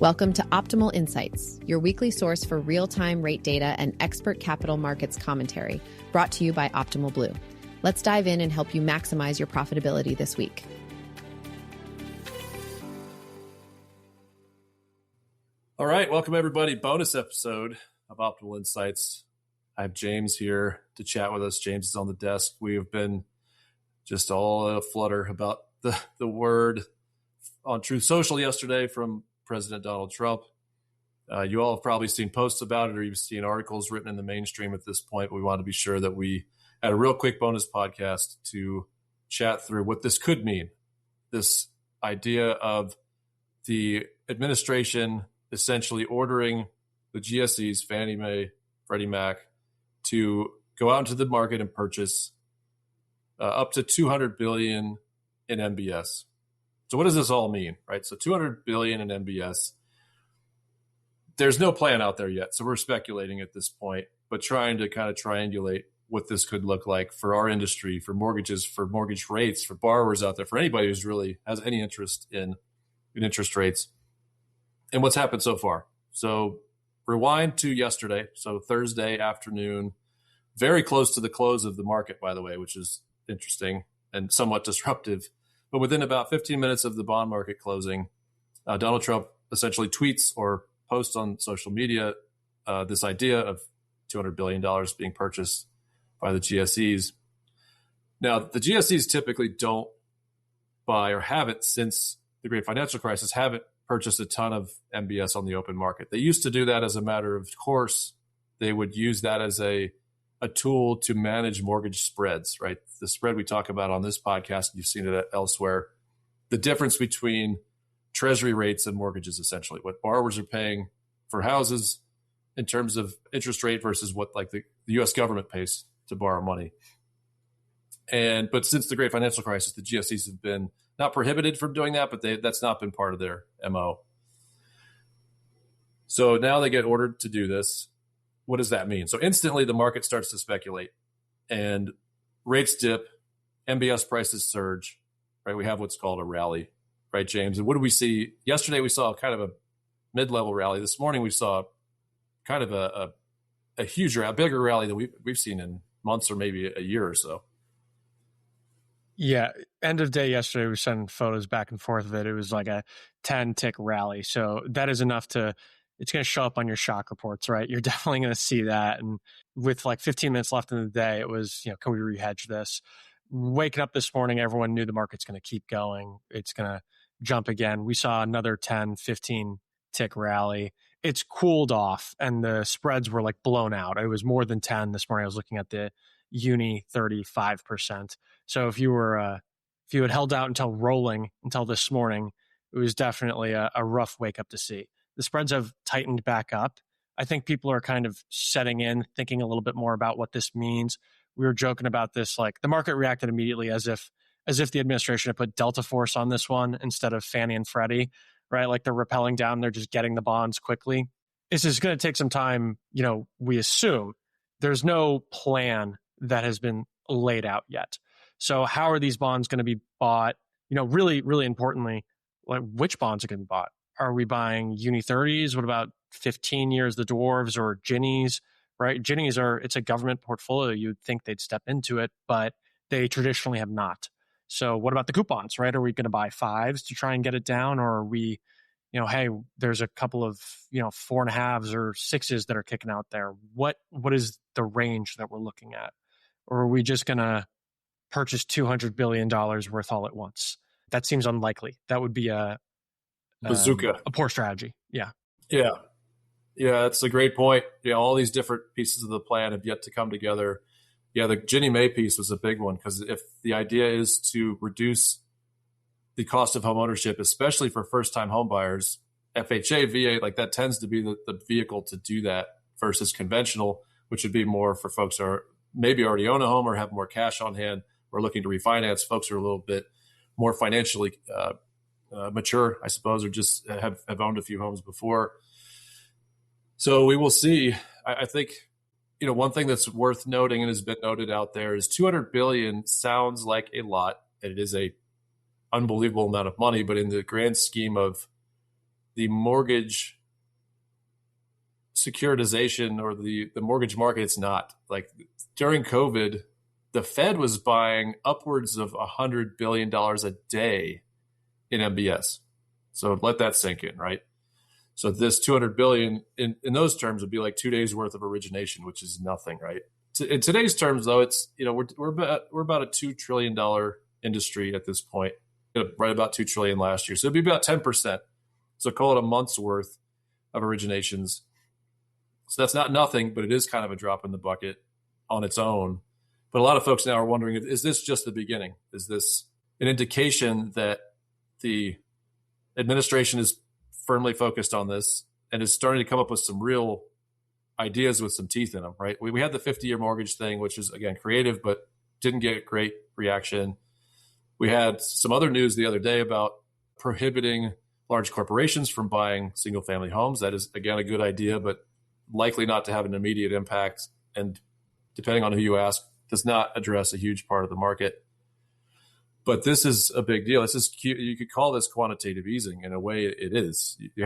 Welcome to Optimal Insights, your weekly source for real-time rate data and expert capital markets commentary, brought to you by Optimal Blue. Let's dive in and help you maximize your profitability this week. All right, welcome everybody. Bonus episode of Optimal Insights. I have James here to chat with us. James is on the desk. We have been just all in a flutter about the word on Truth Social yesterday from President Donald Trump. You all have probably seen posts about it or you've seen articles written in the mainstream at this point. But we want to be sure that we had a real quick bonus podcast to chat through what this could mean. This idea of the administration essentially ordering the GSEs, Fannie Mae, Freddie Mac, to go out into the market and purchase up to $200 billion in MBS. So what does this all mean, right? So $200 billion in MBS. There's no plan out there yet, so we're speculating at this point, but trying to kind of triangulate what this could look like for our industry, for mortgages, for mortgage rates, for borrowers out there, for anybody who's really has any interest in interest rates and what's happened so far. So rewind to yesterday, so Thursday afternoon, very close to the close of the market, by the way, which is interesting and somewhat disruptive. But within about 15 minutes of the bond market closing, Donald Trump essentially tweets or posts on social media this idea of $200 billion being purchased by the GSEs. Now, the GSEs typically don't buy or haven't since the Great Financial Crisis, haven't purchased a ton of MBS on the open market. They used to do that as a matter of course. They would use that as a tool to manage mortgage spreads, right? The spread we talk about on this podcast, you've seen it elsewhere, the difference between treasury rates and mortgages, essentially, what borrowers are paying for houses in terms of interest rate versus what like the U.S. government pays to borrow money. But since the Great Financial Crisis, the GSEs have been not prohibited from doing that, but that's not been part of their MO. So now they get ordered to do this. What does that mean? So instantly the market starts to speculate and rates dip, MBS prices surge, right? We have what's called a rally, right, James? And what do we see? Yesterday we saw kind of a mid-level rally. This morning we saw kind of a huge rally, a bigger rally than we've seen in months or maybe a year or so. Yeah. End of day yesterday, we sent photos back and forth of it. It was like a 10-tick rally. So that is enough it's going to show up on your shock reports, right? You're definitely going to see that. And with like 15 minutes left in the day, it was, can we rehedge this? Waking up this morning, everyone knew the market's going to keep going. It's going to jump again. We saw another 10, 15-tick rally. It's cooled off and the spreads were like blown out. It was more than 10 this morning. I was looking at the uni 35%. So if you had held out until rolling until this morning, it was definitely a rough wake up to see. The spreads have tightened back up. I think people are kind of setting in, thinking a little bit more about what this means. We were joking about this, like the market reacted immediately as if the administration had put Delta Force on this one instead of Fannie and Freddie, right? Like they're rappelling down, they're just getting the bonds quickly. This is going to take some time, we assume. There's no plan that has been laid out yet. So how are these bonds going to be bought? Really, really importantly, like which bonds are going to be bought? Are we buying uni 30s? What about 15 years, the dwarves or Ginnies, right? Ginnies it's a government portfolio. You'd think they'd step into it, but they traditionally have not. So what about the coupons, right? Are we going to buy 5s to try and get it down? Or are we, hey, there's a couple of, 4.5s or 6s that are kicking out there. What is the range that we're looking at? Or are we just going to purchase $200 billion worth all at once? That seems unlikely. That would be a bazooka, a poor strategy. Yeah. That's a great point. All these different pieces of the plan have yet to come together. The Ginnie Mae piece was a big one because if the idea is to reduce the cost of home ownership, especially for first-time home buyers, FHA, VA, like that tends to be the vehicle to do that versus conventional, which would be more for folks who are maybe already own a home or have more cash on hand or looking to refinance. Folks are a little bit more financially mature, I suppose, or just have owned a few homes before. So we will see. I think, one thing that's worth noting and has been noted out there is $200 billion sounds like a lot, and it is a unbelievable amount of money, but in the grand scheme of the mortgage securitization or the mortgage market, it's not. Like during COVID, the Fed was buying upwards of $100 billion a day in MBS. So let that sink in, right? So this 200 billion in those terms would be like 2 days worth of origination, which is nothing, right? In today's terms, though, it's, we're about a $2 trillion industry at this point, right about 2 trillion last year. So it'd be about 10%. So call it a month's worth of originations. So that's not nothing, but it is kind of a drop in the bucket on its own. But a lot of folks now are wondering, is this just the beginning? Is this an indication that the administration is firmly focused on this and is starting to come up with some real ideas with some teeth in them, right? We had the 50-year mortgage thing, which is, again, creative, but didn't get great reaction. We had some other news the other day about prohibiting large corporations from buying single-family homes. That is, again, a good idea, but likely not to have an immediate impact. And depending on who you ask, does not address a huge part of the market. But this is a big deal. This is cute. You could call this quantitative easing. In a way, it is. You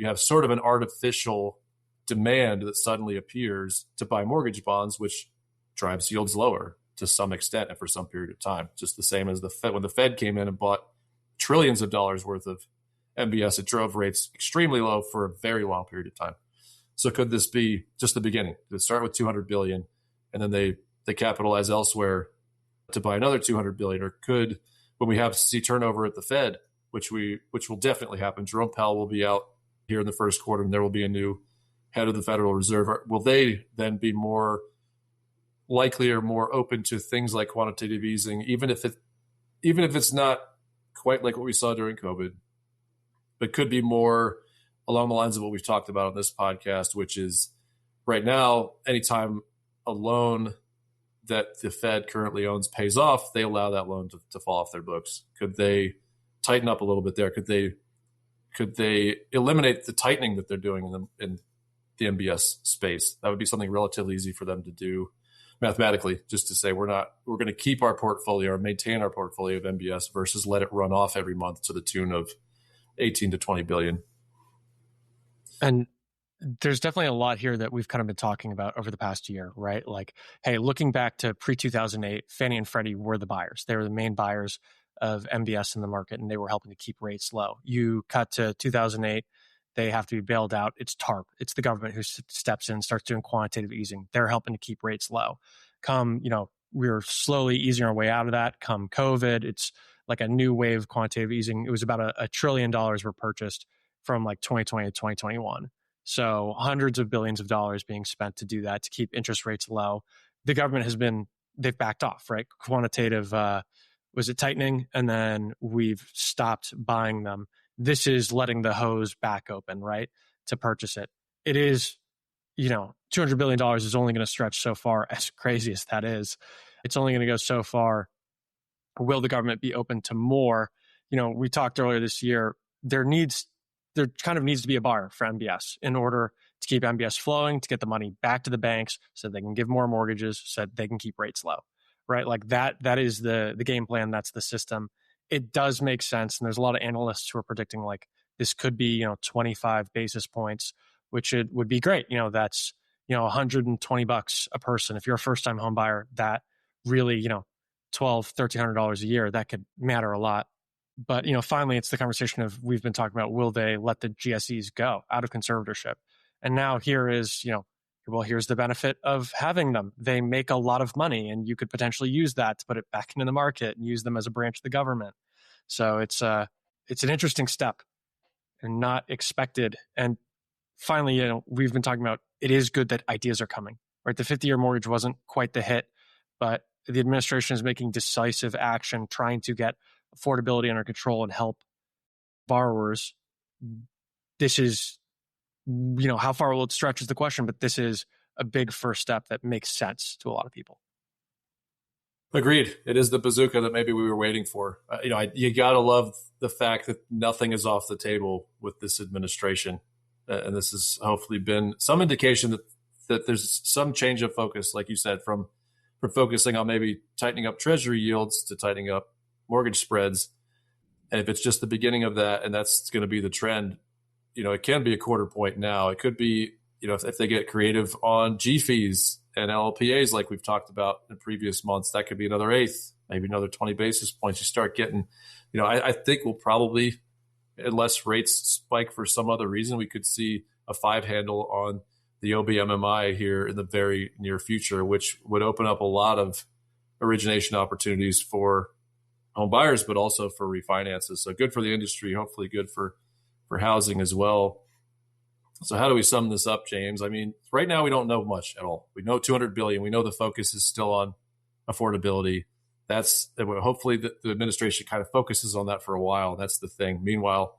have sort of an artificial demand that suddenly appears to buy mortgage bonds, which drives yields lower to some extent and for some period of time. Just the same as the Fed. When the Fed came in and bought trillions of dollars worth of MBS, it drove rates extremely low for a very long period of time. So could this be just the beginning? Did it start with 200 billion and then they capitalize elsewhere to buy another 200 billion? Or could, when we have to see turnover at the Fed, which will definitely happen, Jerome Powell will be out here in the first quarter and there will be a new head of the Federal Reserve. Will they then be more likely or more open to things like quantitative easing, even if it's not quite like what we saw during COVID, but could be more along the lines of what we've talked about on this podcast, which is right now, anytime a loan that the Fed currently owns pays off, they allow that loan to fall off their books. Could they tighten up a little bit there? Could they eliminate the tightening that they're doing in the MBS space? That would be something relatively easy for them to do mathematically, just to say we're going to keep our portfolio or maintain our portfolio of MBS versus let it run off every month to the tune of 18 to 20 billion. And there's definitely a lot here that we've kind of been talking about over the past year, right? Like, hey, looking back to pre-2008, Fannie and Freddie were the buyers. They were the main buyers of MBS in the market, and they were helping to keep rates low. You cut to 2008, they have to be bailed out. It's TARP. It's the government who steps in and starts doing quantitative easing. They're helping to keep rates low. We're slowly easing our way out of that. Come COVID, it's like a new wave of quantitative easing. It was about $1 trillion were purchased from like 2020 to 2021. So hundreds of billions of dollars being spent to do that, to keep interest rates low. The government they've backed off, right? Quantitative, was it tightening? And then we've stopped buying them. This is letting the hose back open, right? To purchase it. It is, $200 billion is only going to stretch so far, as crazy as that is. It's only going to go so far. Will the government be open to more? We talked earlier this year, there kind of needs to be a buyer for MBS in order to keep MBS flowing, to get the money back to the banks so they can give more mortgages, so they can keep rates low, right? Like that is the game plan. That's the system. It does make sense. And there's a lot of analysts who are predicting like this could be, 25 basis points, which it would be great. That's, $120 a person. If you're a first-time home buyer, that really, $1,200, $1,300 a year, that could matter a lot. But, finally, it's the conversation of, we've been talking about, will they let the GSEs go out of conservatorship? And now here is, here's the benefit of having them. They make a lot of money, and you could potentially use that to put it back into the market and use them as a branch of the government. So it's an interesting step and not expected. And finally, we've been talking about, it is good that ideas are coming, right? The 50-year mortgage wasn't quite the hit, but the administration is making decisive action, trying to get affordability under control and help borrowers. This is, how far will it stretch is the question, but this is a big first step that makes sense to a lot of people. Agreed. It is the bazooka that maybe we were waiting for. You got to love the fact that nothing is off the table with this administration. And this has hopefully been some indication that there's some change of focus, like you said, from focusing on maybe tightening up treasury yields to tightening up mortgage spreads. And if it's just the beginning of that, and that's going to be the trend it can be a quarter point now. It could be, if they get creative on G fees and LLPAs like we've talked about in previous months, that could be another eighth, maybe another 20 basis points. You start getting, I think we'll probably, unless rates spike for some other reason, we could see a 5 handle on the OBMMI here in the very near future, which would open up a lot of origination opportunities for home buyers, but also for refinances. So good for the industry, hopefully good for housing as well. So how do we sum this up, James? I mean, right now we don't know much at all. We know 200 billion. We know the focus is still on affordability. That's hopefully the administration kind of focuses on that for a while. That's the thing. Meanwhile,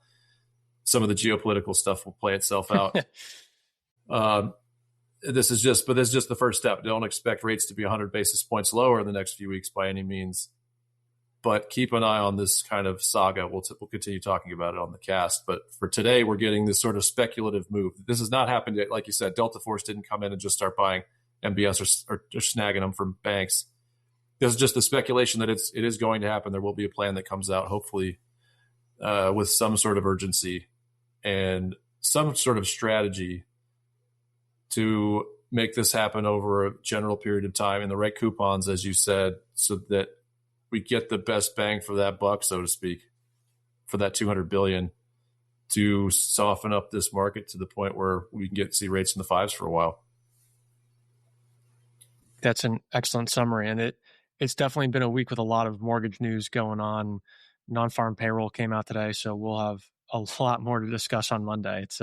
some of the geopolitical stuff will play itself out. This is just the first step. Don't expect rates to be 100 basis points lower in the next few weeks by any means. But keep an eye on this kind of saga. We'll continue talking about it on the cast. But for today, we're getting this sort of speculative move. This has not happened yet. Like you said, Delta Force didn't come in and just start buying MBS or snagging them from banks. This is just the speculation that it is going to happen. There will be a plan that comes out, hopefully, with some sort of urgency and some sort of strategy to make this happen over a general period of time in the right coupons, as you said, so that we get the best bang for that buck, so to speak, for that 200 billion to soften up this market to the point where we can see rates in the 5s for a while. That's an excellent summary. And it's definitely been a week with a lot of mortgage news going on. Non-farm payroll came out today, so we'll have a lot more to discuss on Monday. It's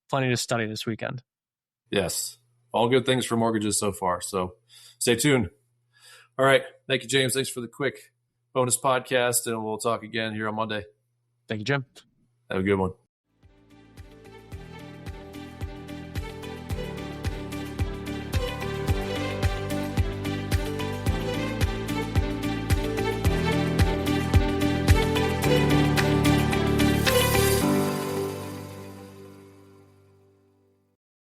plenty to study this weekend. Yes. All good things for mortgages so far. So stay tuned. All right. Thank you, James. Thanks for the quick bonus podcast, and we'll talk again here on Monday. Thank you, Jim. Have a good one.